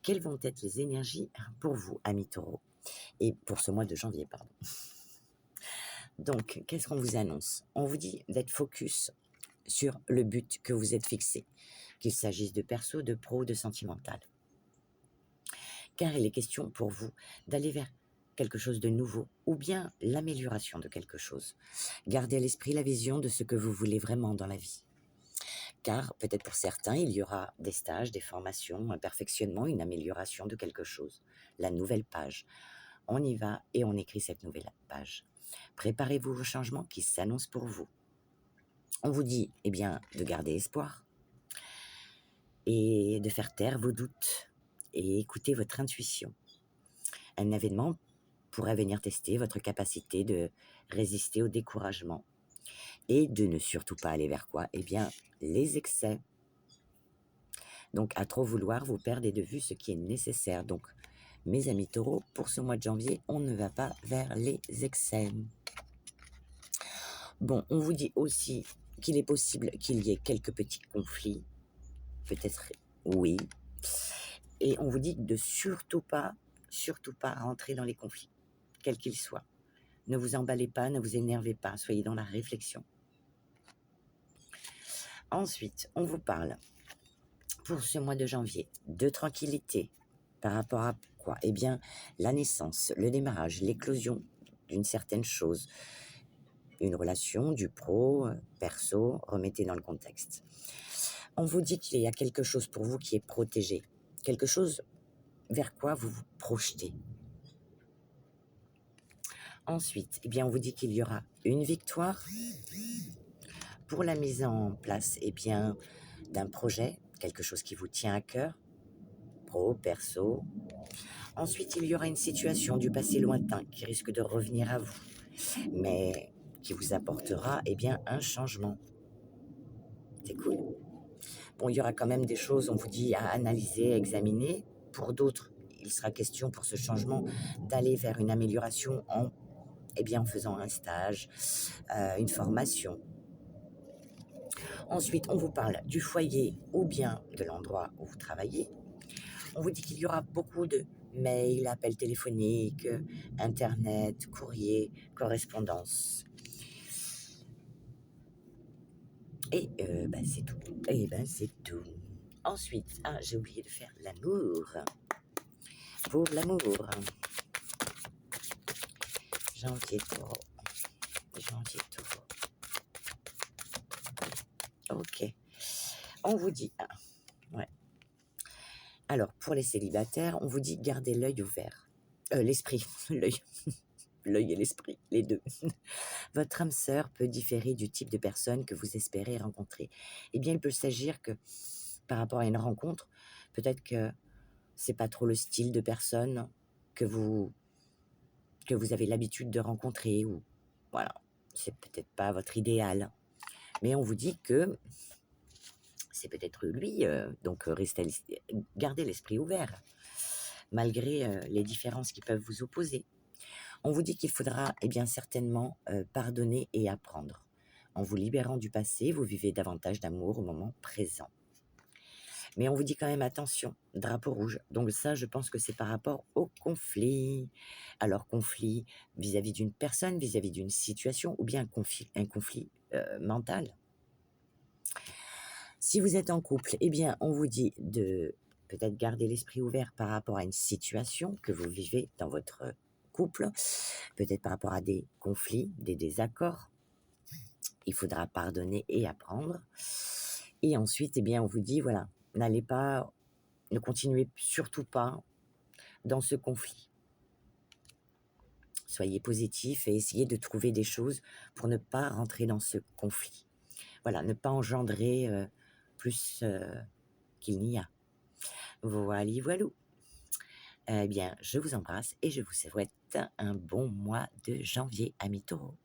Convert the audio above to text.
quelles vont être les énergies pour vous, amis taureaux? Et pour ce mois de janvier, pardon. Donc, qu'est-ce qu'on vous annonce? On vous dit d'être focus sur le but que vous êtes fixé, qu'il s'agisse de perso, de pro ou de sentimental. Car il est question pour vous d'aller vers quelque chose de nouveau ou bien l'amélioration de quelque chose. Gardez à l'esprit la vision de ce que vous voulez vraiment dans la vie. Car peut-être pour certains, il y aura des stages, des formations, un perfectionnement, une amélioration de quelque chose. La nouvelle page. On y va et on écrit cette nouvelle page. Préparez-vous aux changements qui s'annoncent pour vous. On vous dit, eh bien, de garder espoir et de faire taire vos doutes et écouter votre intuition. Un événement pourrait venir tester votre capacité de résister au découragement et de ne surtout pas aller vers quoi? Eh bien, les excès. Donc, à trop vouloir, vous perdez de vue ce qui est nécessaire. Donc, mes amis taureaux, pour ce mois de janvier, on ne va pas vers les excès. Bon, on vous dit aussi qu'il est possible qu'il y ait quelques petits conflits. Peut-être oui. Et on vous dit de surtout pas rentrer dans les conflits, quels qu'ils soient. Ne vous emballez pas, ne vous énervez pas, soyez dans la réflexion. Ensuite, on vous parle, pour ce mois de janvier, de tranquillité. Par rapport à quoi? Eh bien, la naissance, le démarrage, l'éclosion d'une certaine chose. Une relation, du pro, perso, remettez dans le contexte. On vous dit qu'il y a quelque chose pour vous qui est protégé. Quelque chose vers quoi vous vous projetez. Ensuite, eh bien, on vous dit qu'il y aura une victoire pour la mise en place d'un projet, quelque chose qui vous tient à cœur, pro, perso. Ensuite, il y aura une situation du passé lointain qui risque de revenir à vous, mais qui vous apportera un changement. C'est cool. Bon, il y aura quand même des choses, on vous dit, à analyser, à examiner. Pour d'autres, il sera question pour ce changement d'aller vers une amélioration en faisant un stage, une formation. Ensuite, on vous parle du foyer ou bien de l'endroit où vous travaillez. On vous dit qu'il y aura beaucoup de mails, appels téléphoniques, internet, courrier, correspondance. Et c'est tout. C'est tout. Ensuite, j'ai oublié de faire l'amour. Pour l'amour. Janvier taureau. Ok. On vous dit, ouais. Alors, pour les célibataires, on vous dit gardez l'œil ouvert. L'esprit, l'œil. L'œil et l'esprit, les deux. Votre âme sœur peut différer du type de personne que vous espérez rencontrer. Eh bien, il peut s'agir que, par rapport à une rencontre, peut-être que c'est pas trop le style de personne que vous avez l'habitude de rencontrer, ou voilà, c'est peut-être pas votre idéal. Mais on vous dit que c'est peut-être lui, donc gardez l'esprit ouvert, malgré les différences qui peuvent vous opposer. On vous dit qu'il faudra certainement pardonner et apprendre. En vous libérant du passé, vous vivez davantage d'amour au moment présent. Mais on vous dit quand même attention, drapeau rouge. Donc ça, je pense que c'est par rapport au conflit. Alors conflit vis-à-vis d'une personne, vis-à-vis d'une situation, ou bien un conflit mental. Si vous êtes en couple, on vous dit de peut-être garder l'esprit ouvert par rapport à une situation que vous vivez dans votre couple, peut-être par rapport à des conflits, des désaccords. Il faudra pardonner et apprendre. Et ensuite, on vous dit, voilà, ne continuez surtout pas dans ce conflit. Soyez positif et essayez de trouver des choses pour ne pas rentrer dans ce conflit. Voilà, ne pas engendrer plus qu'il n'y a. Voilou. Je vous embrasse et je vous souhaite un bon mois de janvier, amis taureaux.